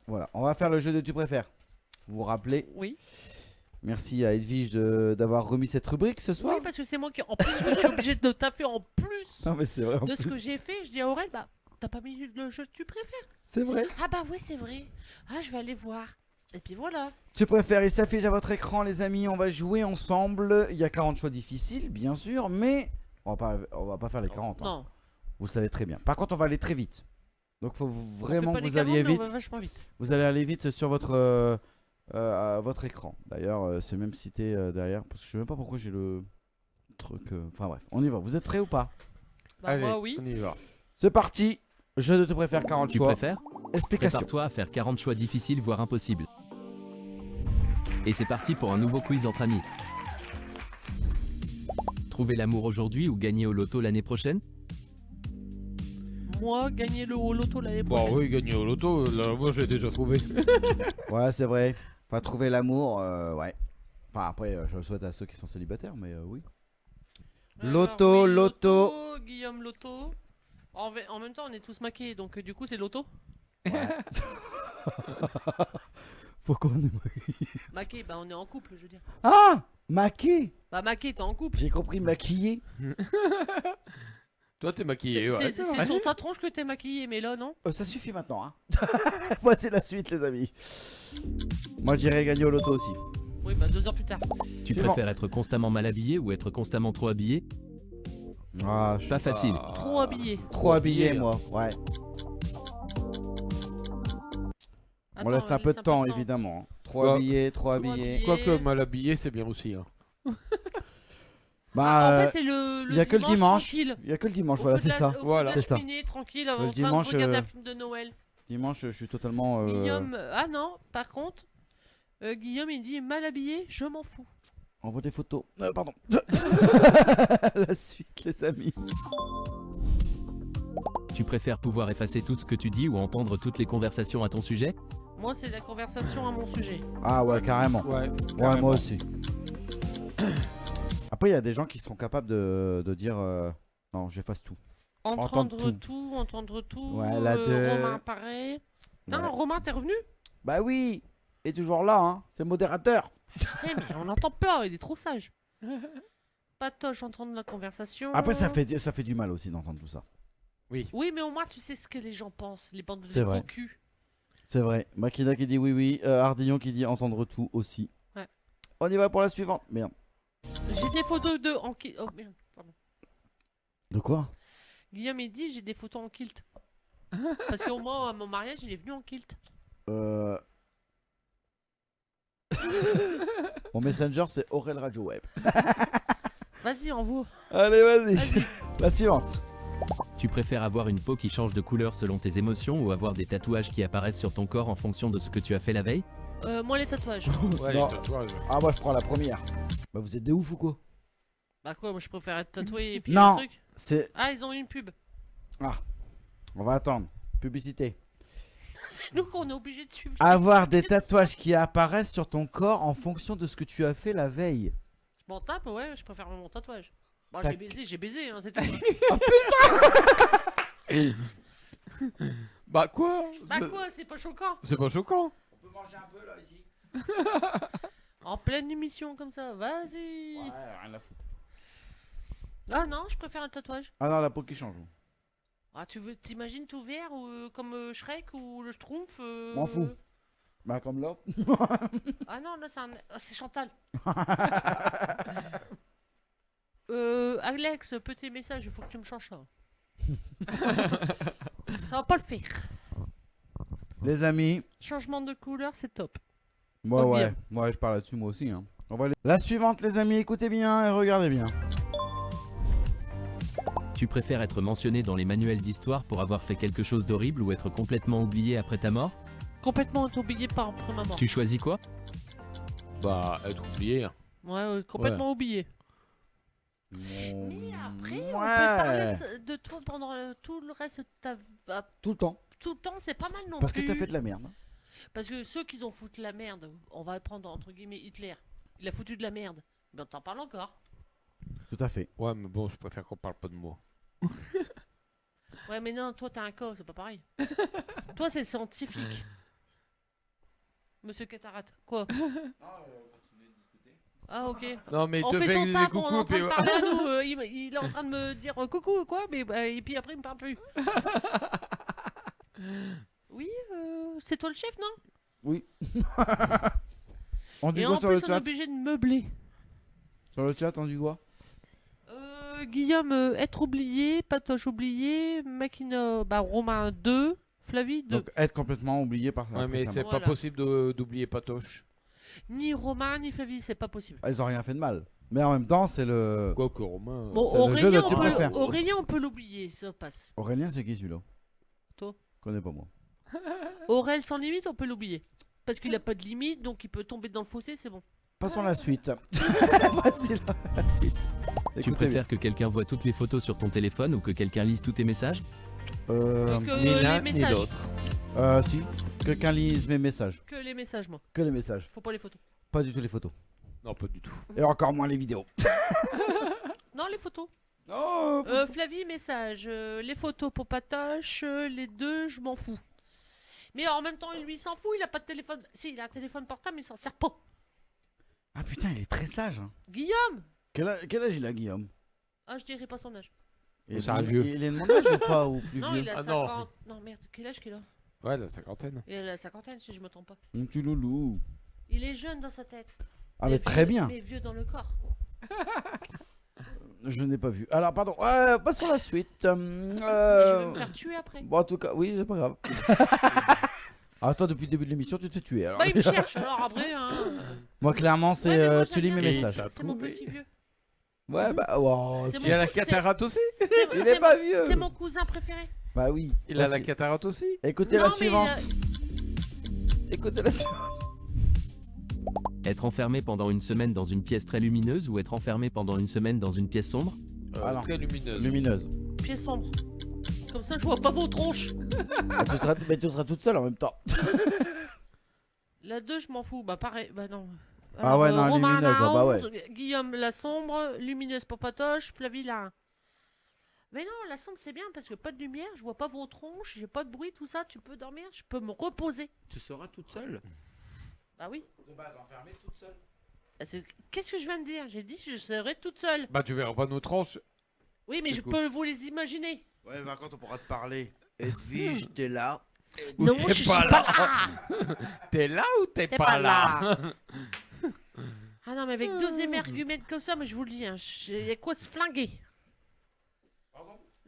Voilà, on va faire le jeu de tu préfères. Vous vous rappelez? Oui. Merci à Edwige d'avoir remis cette rubrique ce soir. Oui, parce que c'est moi qui, en plus, que je suis obligée de taffer en plus Non mais c'est vrai en de ce que plus. j'ai fait. Je dis à Aurel, bah, t'as pas mis le jeu que tu préfères. C'est vrai. Ah bah ouais, c'est vrai. Ah, je vais aller voir. Et puis voilà. Tu préfères, il s'affiche à votre écran les amis, on va jouer ensemble. Il y a 40 choix difficiles bien sûr, mais on va pas faire les 40. Hein. Non. Vous le savez très bien. Par contre on va aller très vite. Donc faut On fait vraiment pas que les vous 40, alliez mais on vite. va vachement vite. Vous allez aller vite sur votre écran. D'ailleurs c'est même cité derrière, parce que je sais même pas pourquoi j'ai le truc. Enfin bref, on y va. Vous êtes prêts ou pas? Bah Allez, moi, oui. on y va. C'est parti. Je ne te préfère 40 Tu choix. préfères? Explication. Prépare-toi à faire 40 choix difficiles voire impossibles. Et c'est parti pour un nouveau quiz entre amis. Trouver l'amour aujourd'hui ou gagner au loto l'année prochaine? Moi, gagner le au loto l'année Bon, prochaine. oui, gagner au loto, là, moi j'ai déjà trouvé. Ouais, c'est vrai. Pas trouver l'amour, ouais. Enfin, après, je le souhaite à ceux qui sont célibataires, mais oui. Loto, oui, loto. Guillaume Loto. En même temps, on est tous maqués, donc du coup, c'est Loto. Ouais. Pourquoi on est maquillé? Maqué, bah on est en couple, je veux dire. Ah, maquillé. Bah maqué, t'es en couple. J'ai compris maquillé. Toi, t'es maquillé, C'est ouais. c'est sur ta tronche que t'es maquillé, mais là, non. Ça suffit maintenant, hein. Voici la suite, les amis. Moi, j'irai gagner au loto aussi. Oui, bah 2 heures plus tard. Tu C'est préfères être constamment mal habillé ou être constamment trop habillé? Ah, je suis Pas facile. Trop habillé. trop habillé, habillé, moi. Ouais. On Attends, laisse un peu de laisse temps, évidemment. Trop Ouais. habillé, trop Trop habillé. habillé. Quoique mal habillé, c'est bien aussi. Hein. Bah, Ah, en fait, c'est le il y a que le dimanche. tranquille. Il y a que le dimanche, Au voilà, feu de c'est la- ça. au feu Voilà. de la C'est ça. cheminée, tranquille, Le en train dimanche, de regarder un film de Noël. Dimanche, je suis totalement. Guillaume, ah non, par contre, Guillaume il dit mal habillé, je m'en fous. Envoie des photos. Pardon. La suite, les amis. Tu préfères pouvoir effacer tout ce que tu dis ou entendre toutes les conversations à ton sujet? Moi, c'est la conversation à mon sujet. Ah ouais, carrément. Ouais, Ouais, carrément. moi aussi. Après, il y a des gens qui seront capables de dire non, j'efface tout. Entendre Entendre tout, entendre tout. Ouais, la deux. Romain, pareil. Non, Ouais. Romain, t'es revenu? Bah oui, il est toujours là, hein. C'est modérateur. Je sais, mais on n'entend pas, il est trop sage. Patoche, entendre la conversation. Après, ça fait du mal aussi d'entendre tout ça. Oui, mais au moins, tu sais ce que les gens pensent, les bandes de C'est vrai. faux culs. C'est vrai. Makina qui dit oui, oui. Ardillon qui dit entendre tout aussi. Ouais. On y va pour la suivante. Merde. J'ai des photos de en kilt. Oh merde, pardon. De quoi? Guillaume, il dit j'ai des photos en kilt. Parce qu'au moins, à mon mariage, il est venu en kilt. Mon messenger, c'est Aurel Radio Web. Vas-y, envoie. Allez, vas-y. Vas-y. La suivante. Tu préfères avoir une peau qui change de couleur selon tes émotions ou avoir des tatouages qui apparaissent sur ton corps en fonction de ce que tu as fait la veille? Moi, les tatouages. Ouais, Non. les tatouages. Ah, moi, je prends la première. Bah, vous êtes des ouf ou quoi? Bah quoi, moi je préfère être tatoué et puis Non. le truc. C'est. Ah, ils ont une pub. On va attendre. Publicité. C'est nous qu'on est obligé de suivre. Avoir les des tatouages qui apparaissent sur ton corps en fonction de ce que tu as fait la veille. Je m'en tape, ouais, je préfère mon tatouage. Bon, Tac. j'ai baisé, hein, c'est tout. Bah quoi Bah quoi, c'est pas choquant. C'est pas choquant. On peut manger un peu là ici. En pleine émission comme ça, vas-y. Ouais, rien à foutre. Ah non, je préfère un tatouage. Ah non, la peau qui change. Ah, t'imagines tout vert ou comme Shrek ou le Schtroumpf M'en fous. Bah, comme là. Ah non, là c'est Chantal. Alex, petit message, il faut que tu me changes ça. Ça va pas le faire. Les amis. Changement de couleur, c'est top. Moi, Ok. ouais. Ouais, je parle là-dessus moi aussi. Hein. La suivante, les amis. Écoutez bien et regardez bien. Tu préfères être mentionné dans les manuels d'histoire pour avoir fait quelque chose d'horrible ou être complètement oublié après ta mort? Complètement oublié par après ma mort. Tu choisis quoi? Bah, être oublié. Hein. Ouais, complètement oublié. Mais après, on peut Ouais. parler de toi pendant tout le reste de ta Tout le temps. tout le temps, c'est pas mal non Parce que plus. t'as fait de la merde. Parce que ceux qui ont foutu la merde, on va prendre entre guillemets Hitler. Il a foutu de la merde. Mais on t'en parle encore. Tout à fait. Ouais, mais bon, je préfère qu'on parle pas de moi. Ouais, mais non, toi t'es un cas, c'est pas pareil. Toi c'est scientifique. Monsieur Catarate. Quoi? Ah, ok. Non, mais il On te fait fait son des taf, on est en coucous, train puis... de parler à nous. Il est en train de me dire coucou, quoi, mais et puis après, il me parle plus. Oui, c'est toi le chef, non? Oui. On dit Et quoi en sur plus, le on est chat? obligé de meubler. Sur le chat, on dit quoi? Guillaume, être oublié, Patoche oublié, Makina, Romain 2, Flavie 2. Donc être complètement oublié par Ouais, mais c'est Voilà. pas possible d'oublier Patoche. Ni Romain, ni Flavie, c'est pas possible. Ah, ils ont rien fait de mal. Mais en même temps, c'est le. Quoi que Romain... Bon, c'est le jeu de Aurélien, tu préfères. Aurélien, on peut l'oublier, ça passe. Aurélien, c'est qui celui-là? Toi. Je connais pas moi. Aurel sans limite, on peut l'oublier. Parce qu'il a pas de limite, donc il peut tomber dans le fossé, c'est bon. Passons à la suite. Facile, la suite. Tu Écoutez préfères que quelqu'un voit toutes les photos sur ton téléphone ou que quelqu'un lise tous tes messages? bien. Donc, Ni l'un, les ni messages. l'autre. Si. Quelqu'un lise mes messages. Que les messages, moi. Que les messages. Faut pas les photos. Pas du tout les photos. Non, pas du tout. Et encore moins les vidéos. Non, les photos. Non. Flavie, message. Les photos pour Patoche, les deux, je m'en fous. Mais en même temps, lui, il s'en fout, il a pas de téléphone. Si, il a un téléphone portable, mais il s'en sert pas. Ah putain, il est très sage. Hein. Guillaume! Quel âge il a, Guillaume? Ah, je dirais pas son âge. Il c'est un vieux. Il est de mon âge ou pas? Ou plus Non, vieux? il a Ah, non. 50. Non, merde, quel âge qu'il a? Ouais, la cinquantaine. Il a la cinquantaine, si je me trompe pas. Mon petit loulou. Il est jeune dans sa tête. Ah mais très bien. Mais vieux dans le corps. Je n'ai pas vu. Alors pardon, passons à la suite. Mais je vais me faire tuer après. Bon en tout cas, oui c'est pas grave. Ah, toi depuis le début de l'émission tu t'es tué alors. Bah, il me cherche, alors après, hein. Moi clairement c'est Ouais, mais moi, tu j'aime lis mes bien. messages. C'est mon petit vieux. Ouais bah wow, C'est Il a la c'est- cataracte aussi? il est c'est pas mon- vieux. C'est mon cousin préféré. Bah oui. Il a la Voici. cataracte aussi? Écoutez Non, la mais suivante. Écoutez la suivante. Être enfermé pendant une semaine dans une pièce très lumineuse ou être enfermé pendant une semaine dans une pièce sombre? Ah non. Très lumineuse. Lumineuse. Pied sombre. Comme ça, je vois pas vos tronches. Ah, mais tu seras toute seule en même temps. La 2, je m'en fous. Bah, pareil. Bah, non. Ah ouais, non, Romain, lumineuse, la ah bah 11, Guillaume, la sombre. Lumineuse pour Patoche. Flavie, la 1. Mais non, la sombre, c'est bien parce que pas de lumière, je vois pas vos tronches, j'ai pas de bruit, tout ça. Tu peux dormir, je peux me reposer. Tu seras toute seule. Bah oui. De base enfermée toute seule. Bah, qu'est-ce que je viens de dire? J'ai dit que je serais toute seule. Bah, tu verras pas nos tranches. Oui, mais Du je coup. peux vous les imaginer. Ouais, mais quand on pourra te parler. Edwige, t'es là. Ou Non, t'es je suis pas pas là. là. T'es là ou t'es T'es pas là? Ah non, mais avec deux émergumènes comme ça, moi je vous le dis, hein, il y a quoi se flinguer.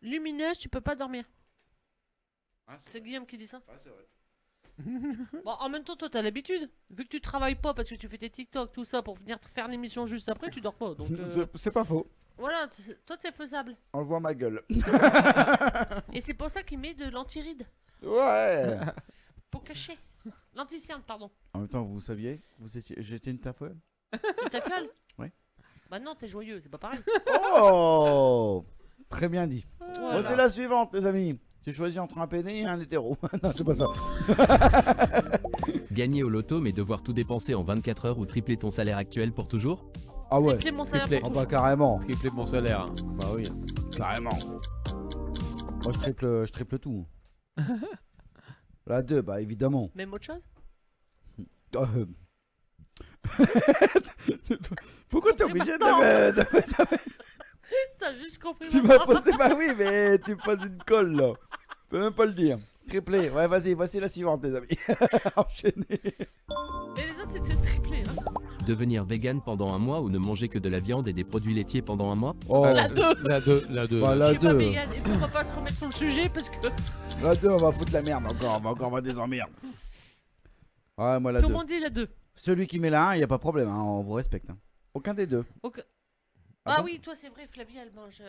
Lumineuse, tu peux pas dormir. C'est Guillaume qui dit ça. Ouais, c'est vrai. Bon, en même temps, toi t'as l'habitude. Vu que tu travailles pas parce que tu fais tes TikTok, tout ça, pour venir te faire l'émission juste après, tu dors pas. Donc C'est pas faux. voilà, toi c'est faisable. On le voit ma gueule. Et c'est pour ça qu'il met de l'antiride. Ouais. Pour cacher. L'anticerne, pardon. En même temps, vous saviez, j'étais une tafolle. Ta fiole. Ouais. Bah non, t'es joyeux, c'est pas pareil. Oh, très bien dit. Voilà. Voici la suivante, les amis. Tu choisis entre un pédé et un hétéro. Non, c'est pas ça. Gagner au loto mais devoir tout dépenser en 24 heures ou tripler ton salaire actuel pour toujours? Ah ouais. Tripler mon salaire Tripler. pour Ah toujours. bah carrément. Tripler mon salaire. Hein. Bah oui. Carrément. Moi, je triple tout. La 2, bah évidemment. Même autre chose. Euh. Pourquoi t'es Compris obligé maintenant. de T'as juste compris. Tu m'as posé, bah oui, mais tu me poses une colle là. Je peux même pas le dire. Triplé, ouais, vas-y, voici la suivante, les amis. Enchaînez. Mais les autres c'était triplé. Hein. Devenir vegan pendant un mois ou ne manger que de la viande et des produits laitiers pendant un mois? Oh, La 2. La 2. La 2. Bah, Je la suis pas 2. vegan et pourquoi pas se remettre sur le sujet parce que La 2, on va foutre la merde encore. On va encore avoir des emmerdes. Ouais, moi la tout 2. le monde dit la 2. Celui qui met la 1, y a pas de problème, hein, on vous respecte. Hein. Aucun des deux. Ok. Ah Ah, bon oui, toi c'est vrai, Flavie elle mange.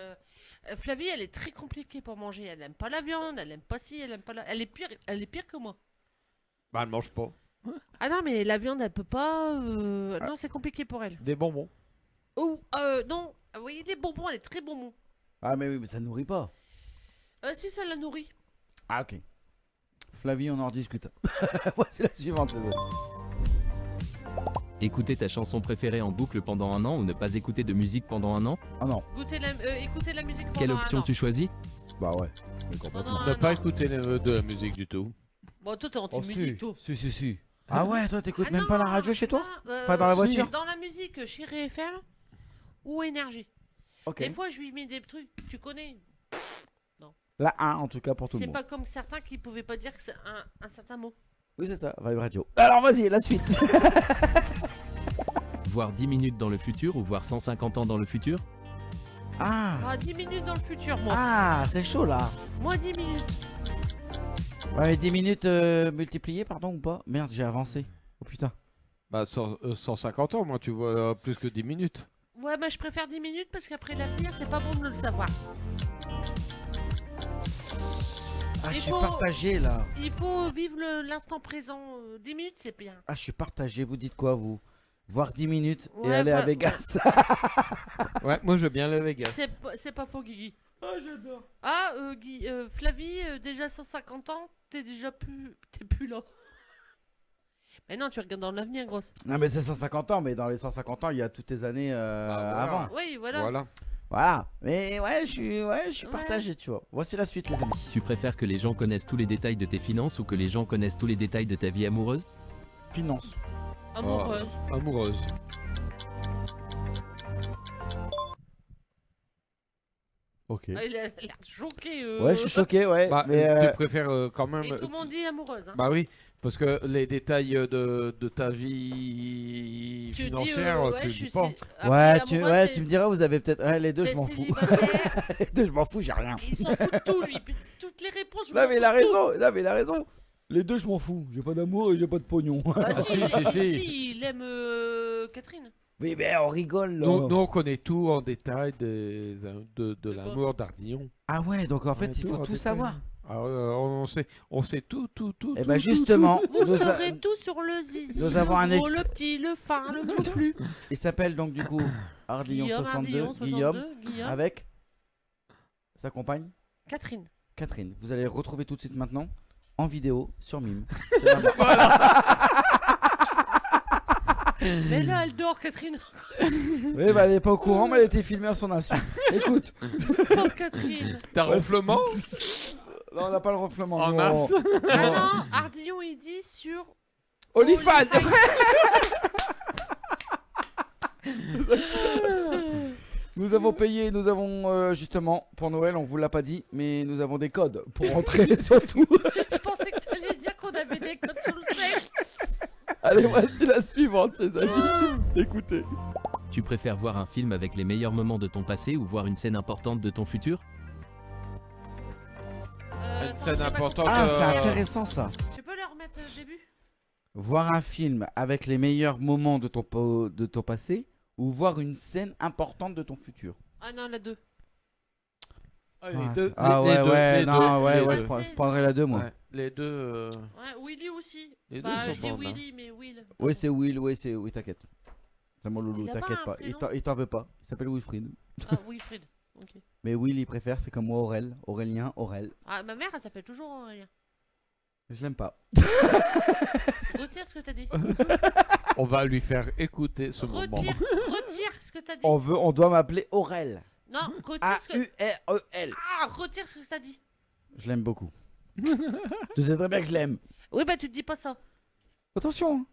Flavie elle est très compliquée pour manger. Elle aime pas la viande, elle aime pas ci, elle aime pas la. Elle est pire que moi. Bah, elle mange pas. Ah non, mais la viande elle peut pas. Non, c'est compliqué pour elle. Des bonbons. Ou non, oui, les bonbons, elle est très bonbon. Ah, mais oui, mais ça nourrit pas. Si ça la nourrit. Ah, ok. Flavie, on en rediscute. Voici la suivante, les amis. Écouter ta chanson préférée en boucle pendant un an ou ne pas écouter de musique pendant un an? Ah non, Écouter la musique pendant Quelle un option an. tu choisis? bah ouais. Mais complètement. Pendant Ne un pas an. écouter de la musique du tout. Bon, toi t'es Oh, anti-musique, toi. si. Ah ouais, toi t'écoutes Ah même non, pas la radio chez toi? non, Enfin, dans la voiture? Dans la musique, Chérie FM ou Énergie. Ok. Des fois, je lui mets des trucs, tu connais. La 1 en tout cas pour tout le C'est monde. pas comme certains qui pouvaient pas dire que c'est un certain mot. Oui, c'est ça, Vibe Radio. Alors vas-y, la suite. Voir 10 minutes dans le futur ou voir 150 ans dans le futur? Ah, Ah, 10 minutes dans le futur, moi. ah, c'est chaud là. Moi, 10 minutes. Ouais, mais 10 minutes multipliées, pardon ou pas? Merde, j'ai avancé. Oh putain. Bah, 150 ans, moi, tu vois plus que 10 minutes. Ouais, bah je préfère 10 minutes parce qu'après l'avenir, c'est pas bon de le savoir. Ah, Il je suis faut- partagé là. Il faut vivre l'instant présent. 10 minutes, c'est bien. Ah, je suis partagé. Vous dites quoi, vous? Voir 10 minutes et Ouais, aller à bah, Vegas. Ouais, moi, je veux bien le Vegas. C'est pas faux, Guigui. Ah, j'adore. Ah, Flavie, déjà 150 ans, t'es plus là. Mais non, tu regardes dans l'avenir, grosse. Non, mais c'est 150 ans, mais dans les 150 ans, il y a toutes tes années voilà. avant. Oui, voilà. Voilà. Voilà. Mais ouais, je suis Ouais. partagé, tu vois. Voici la suite, les amis. Tu préfères que les gens connaissent tous les détails de tes finances ou que les gens connaissent tous les détails de ta vie amoureuse? Finance. Amoureuse. Amoureuse. Ok. Ah, il a l'air choqué. Ouais, je suis choqué, ouais. Bah, mais tu préfères quand même. Et tout le monde dit amoureuse. Hein. Bah oui, parce que les détails de ta vie Tu dis, financière, ouais, tu je dis suis pas. ouais, tu me diras, vous avez peut-être. Ouais, les deux, t'es je m'en fous. célibataire. Les deux, je m'en fous, j'ai rien. Il s'en fout de tout, lui. Toutes les réponses, je Non, m'en mais fous il a de tout. raison. Non, mais il a raison. Les deux, je m'en fous. J'ai pas d'amour et j'ai pas de pognon. Ah, si, Si. si, il aime Catherine. Oui, mais on rigole là. Nous, on connaît tout en détail de quoi l'amour d'Ardillon. Ah ouais, donc en fait, Ouais, il faut en tout détail. savoir. Ah, on sait tout. Et tout, bah tout, justement, Vous nous a- saurez tout sur le zizi, nous avons un le gros, extrait. le petit, le fin, le conflu. il s'appelle donc du coup Ardillon 62, Guillaume, Guillaume. avec sa compagne Catherine. Catherine. Vous allez le retrouver tout de suite maintenant en vidéo sur Mime. C'est maintenant. Mais là, elle dort, Catherine. Oui, bah elle est pas au courant, mais elle a été filmée à son insu. Écoute. Pauvre Catherine. T'as ronflement Non, on n'a pas le ronflement. en non. masse. Ah non, Ardillon, il dit sur... Olifan. Nous avons payé, nous avons justement pour Noël, on vous l'a pas dit, mais nous avons des codes pour rentrer surtout. Je pensais que t'allais dire qu'on avait des codes sur le sexe. Allez, voici la suivante, les amis. Écoutez. Tu préfères voir un film avec les meilleurs moments de ton passé ou voir une scène importante de ton futur? Une Attends, scène j'ai pas importante, compris. Ah, c'est intéressant ça. Tu peux le remettre au début? Voir un film avec les meilleurs moments de ton passé ou voir une scène importante de ton futur. Ah non, la 2. Les deux. Ah les ouais, deux, ouais, les non, deux, ouais, les ouais, deux. je prendrais la 2 moi. Ouais, les deux. Ouais, Willy aussi. Les deux Bah, sont je dis bonnes, hein. Willy, mais Will. Oui, c'est Will, oui, t'inquiète. C'est mon loulou, Il a pas t'inquiète un pas. prénom Il t'en veut pas. Il s'appelle Wilfried. Ah, Wilfried. Ok. Mais Will, il préfère, c'est comme moi, Aurel. Aurélien, Aurel. Ah, ma mère, elle t'appelle toujours Aurélien. Je l'aime pas. Retire ce que t'as dit. On va lui faire écouter ce moment. Retire ce que t'as dit. On doit m'appeler Aurel. Non, retire ce que... A-U-R-E-L. Ah, retire ce que t'as dit. Je l'aime beaucoup. Tu sais très bien que je l'aime. Oui, bah tu te dis pas ça. Attention, hein.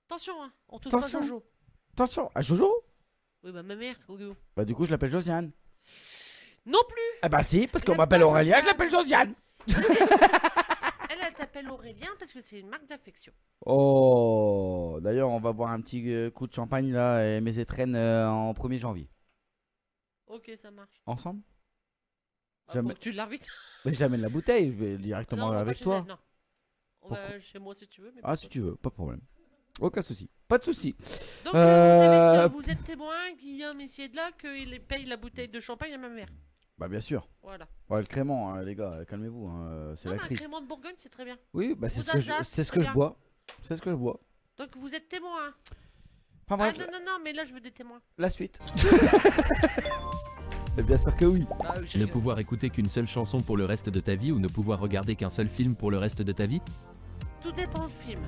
Attention, hein. On touche pas Attention. Jojo. Attention. À Jojo? Oui, bah ma mère, Gogo. Bah, du coup, je l'appelle Josiane. Non plus. Ah, bah, si, parce qu'on Elle m'appelle appelle Aurélien, je Josiane. l'appelle Josiane. Elle t'appelle Aurélien parce que c'est une marque d'affection. Oh, d'ailleurs, on va boire un petit coup de champagne là et mes étrennes en 1er janvier. Ok, ça marche. Ensemble? Ah, Jamais. faut que tu l'invites. Mais j'amène la bouteille, je vais directement Non, on va avec pas chez toi. elle, non. On va chez moi si tu veux. Mais Ah, pas si toi. tu veux, pas de problème. Aucun souci. Pas de souci. Donc vous êtes témoin, Guillaume ici et de là, qu'il paye la bouteille de champagne à ma mère. Bah, bien sûr. Voilà. Ouais, le crément, hein, les gars, calmez-vous, hein, c'est Non, la mais un crise. crément de Bourgogne, c'est très bien. Oui, bah, c'est Aux ce que je, Alsaces, c'est ce très que je bien. bois. C'est ce que je bois. Donc vous êtes témoin. Enfin, Ah bref, non, mais là je veux des témoins. la suite. Et bien sûr que oui. Ah, je Ne rigole. pouvoir écouter qu'une seule chanson pour le reste de ta vie ou ne pouvoir regarder qu'un seul film pour le reste de ta vie? Tout dépend du film.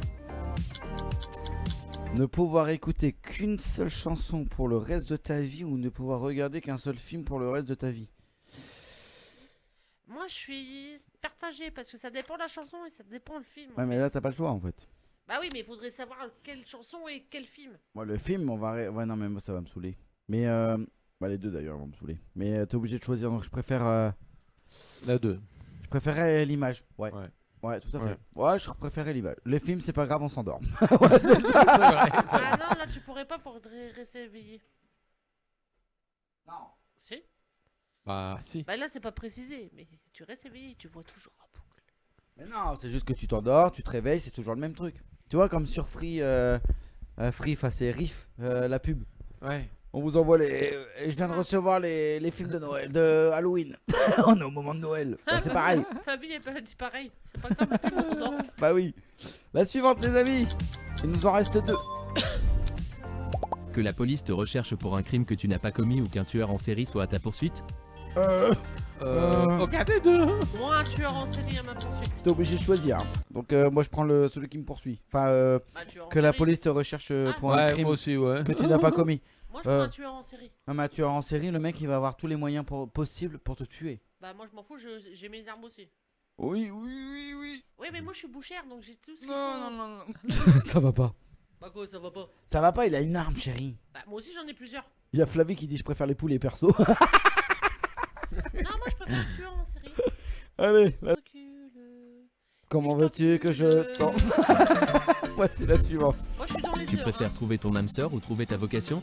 Ne pouvoir écouter qu'une seule chanson pour le reste de ta vie ou ne pouvoir regarder qu'un seul film pour le reste de ta vie. Moi je suis partagée parce que ça dépend de la chanson et ça dépend le film. en Ouais, mais fait. là, t'as pas le choix en fait. Bah oui, mais il faudrait savoir quelle chanson et quel film. Moi, le film, ouais, non, mais moi, ça va me saouler. Mais, bah, les deux d'ailleurs vont me saouler. Mais t'es obligé de choisir, donc je préfère. La 2. Je préférais l'image. Ouais. Ouais. Ouais, tout à Ouais. fait. Ouais, je préférais l'image. Les films, c'est pas grave, on s'endort. Ouais, c'est ça. Ah non, là tu pourrais pas, faudrait rester éveillé. Non. Si. Bah, si. Bah là c'est pas précisé, mais tu restes éveillé, tu vois toujours en boucle. Mais non, c'est juste que tu t'endors, tu te réveilles, c'est toujours le même truc. Tu vois, comme sur Free, enfin c'est Riff, la pub. Ouais. On vous envoie les. Je viens de recevoir les films de Noël, de Halloween. On est au moment de Noël. Bah, c'est pareil. Fabien elle dit pareil, c'est pas grave, le film on s'endort. Bah oui. La suivante, les amis. Il nous en reste 2. Que la police te recherche pour un crime que tu n'as pas commis ou qu'un tueur en série soit à ta poursuite. Aucun des deux. Moi un tueur en série à ma poursuite. T'es obligé de choisir. Hein. Donc moi je prends celui qui me poursuit. Enfin, Bah, tueur en que la série. police te recherche pour un Ouais, crime moi aussi, ouais. que tu n'as pas commis. Moi je prends un tueur en série. Non, mais un tueur en série, le mec il va avoir tous les moyens possibles pour te tuer. Bah moi je m'en fous, j'ai mes armes aussi. Oui, oui, oui, oui. Oui mais moi je suis bouchère donc j'ai tout ce qu'il Non, faut. non, non, non. Ça va pas. Bah quoi ça va pas. Ça va pas, il a une arme, chérie. Bah moi aussi j'en ai plusieurs. Il y a Flavie qui dit je préfère les poulets perso. Non moi je préfère un tueur en série. Allez, Recule. comment Et je veux-tu que je t'en- t'en... Voici la suivante. Moi je suis dans les Tu heures. préfères trouver ton âme sœur ou trouver ta vocation.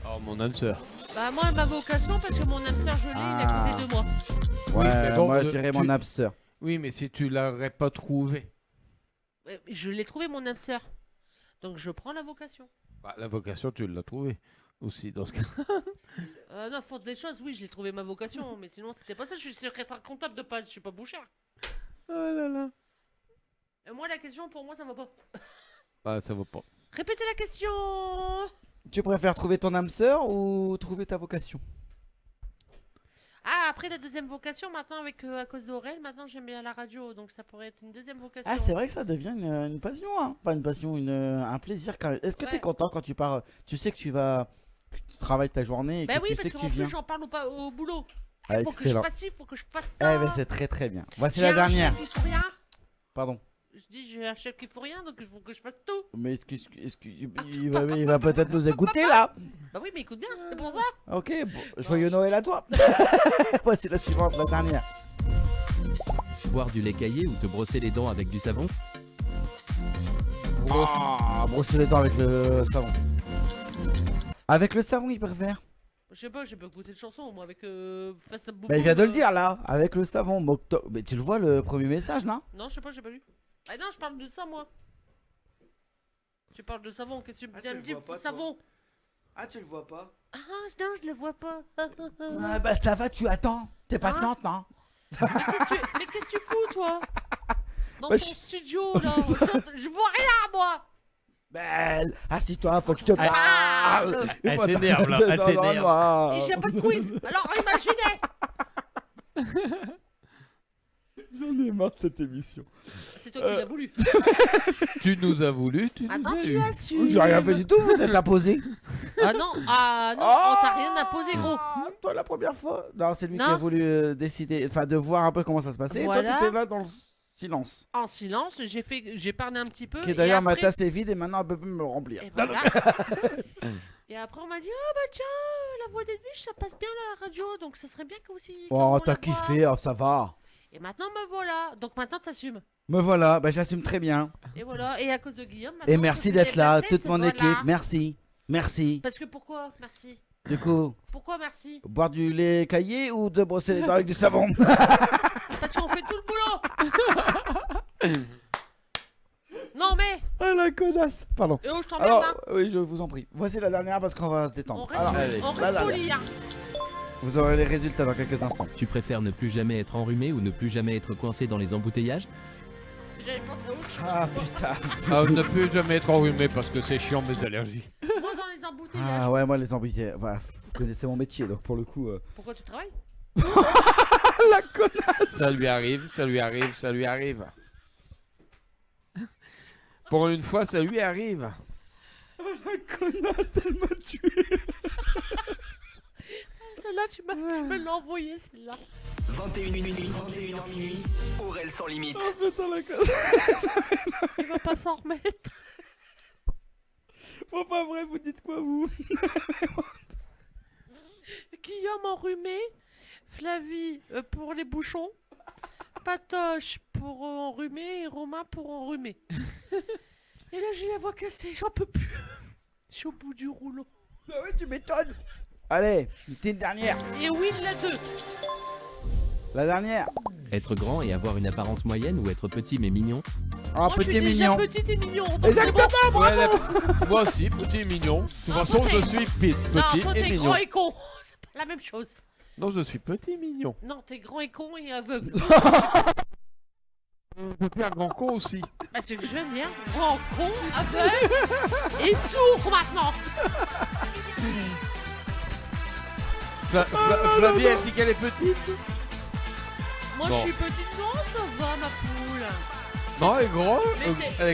Oh, mon âme sœur. Bah moi ma vocation parce que mon âme sœur je l'ai, il est à côté de moi. Ouais, mais bon, moi je dirais mon âme sœur. Oui, mais si tu l'aurais pas trouvé. Ouais, je l'ai trouvé mon âme sœur. Donc je prends la vocation. Bah, la vocation, tu l'as trouvée aussi dans ce cas. Non, faute des choses, oui, je l'ai trouvé ma vocation, mais sinon c'était pas ça, je suis secrétaire comptable de base, je suis pas bouchère. Oh là là. Et moi la question pour moi ça va pas. Bah, ça va pas. Répétez la question. Tu préfères trouver ton âme sœur ou trouver ta vocation? Ah après la deuxième vocation maintenant avec à cause d'Aurel, maintenant j'aime bien la radio, donc ça pourrait être une deuxième vocation. Ah, c'est vrai que ça devient une passion, hein. Pas une passion, un plaisir quand même. Est-ce que Ouais. t'es content quand tu pars? Tu sais que tu travailles ta journée et Bah que oui tu parce sais que qu'en tu plus viens. j'en parle au boulot. Ah, Faut que je excellent. fasse ci, faut que je fasse Eh ça. ben c'est très très bien. Voici J'ai la un dernière. chef qui faut rien. Pardon. Je dis j'ai un chef qui faut rien, donc il faut que je fasse tout. Mais il va peut-être nous écouter là. Bah oui mais écoute bien, c'est pour ça. Ok, bon, joyeux Noël à toi. Voici la suivante, la dernière. Boire du lait caillé ou te brosser les dents avec du savon. Ah, brosser les dents avec le savon. Avec le savon, il préfère. Je sais pas, j'ai pas écouté de chanson moi avec face à Bah, il vient de le dire là, avec le savon. Mais tu le vois le premier message là? Non, je sais pas, j'ai pas lu. Ah non, je parle de ça moi. Tu parles de savon, qu'est-ce que tu viens tu me le dire vois pas, toi. savon? Ah, tu le vois pas? Ah non, je le vois pas. Ah, bah ça va, tu attends. T'es patiente, non? Mais qu'est-ce que tu fous toi? Dans Bah, ton studio là, je vois rien moi. Belle, assis-toi, faut que je te Ah, parle. Elle s'énerve, là, elle s'énerve. Et j'ai pas de quiz. Alors imaginez. J'en ai marre de cette émission. C'est toi qui l'as voulu. Tu nous as voulu, tu nous Attends, as tu eu. as su. J'ai rien fait du tout, vous êtes imposé. Ah non, on t'a rien imposé gros. Ah, toi la première fois. Non, c'est lui qui Non. a voulu décider, enfin de voir un peu comment ça se passait. Et Voilà. toi, tu étais là dans le silence. En silence, j'ai parlé un petit peu. Qui et d'ailleurs ma après- tasse est vide et maintenant elle peut plus me le remplir. Et voilà. Et après on m'a dit oh bah tiens la voix d'Edwige ça passe bien la radio donc ça serait bien que aussi. Oh, qu'on t'as la voit. kiffé, oh, ça va. Et maintenant me voilà donc maintenant t'assumes. Me voilà, bah j'assume très bien. Et voilà et à cause de Guillaume. Et maintenant, merci je fais d'être des là, belles toute tests, mon voilà. équipe. Merci, merci. Parce que pourquoi merci. Du coup, Pourquoi merci. boire du lait caillé ou de brosser les dents avec du savon? Parce qu'on fait tout le boulot. Non mais Ah la connasse. Pardon. et oh je t'emmerde Alors, hein. oui, je vous en prie. Voici la dernière parce qu'on va se On détendre. reste, Alors, allez, on la reste dernière. poli hein. Vous aurez les résultats dans quelques instants. Tu préfères ne plus jamais être enrhumé ou ne plus jamais être coincé dans les embouteillages. J'avais pensé à autre chose. Ah putain. Ah, ne plus jamais être enrhumé parce que c'est chiant mes allergies. Moi dans les embouteillages. Ah ouais, moi les embouteillages. Voilà, vous connaissez mon métier donc pour le coup. Pourquoi tu travailles? La connasse. Ça lui arrive, ça lui arrive, ça lui arrive. Pour une fois, ça lui arrive. La connasse, elle m'a tué. Celle-là tu me l'as envoyée celle-là. 21h minuit, Aurel sans limite. Il va pas s'en remettre. Bon, pas vrai, vous dites quoi, vous? Guillaume enrhumé, Flavie pour les bouchons, Patoche pour enrhumer et Romain pour enrhumer. Et là j'ai la voix cassée, j'en peux plus. Je suis au bout du rouleau. Bah oui, tu m'étonnes. Allez, une petite dernière. Et Will la 2. La dernière. Être grand et avoir une apparence moyenne ou être petit mais mignon? Un Moi je petit suis déjà mignon. petite et mignon. Donc c'est bon. Exactement, Ouais, bravo. moi aussi, petit et mignon. De toute Non, façon, toi, je t'es- suis Non, petit toi et t'es mignon. grand et con. C'est pas la même chose. Non, je suis petit et mignon. Non, t'es grand et con et aveugle. Je suis un grand con aussi. Bah c'est ce que je viens de dire. Grand, con, aveugle et sourd maintenant. Flavie, elle dit qu'elle est petite. Moi Bon. je suis petite, non ça va ma poule. Non, elle est grande. Mais t'es- Elle est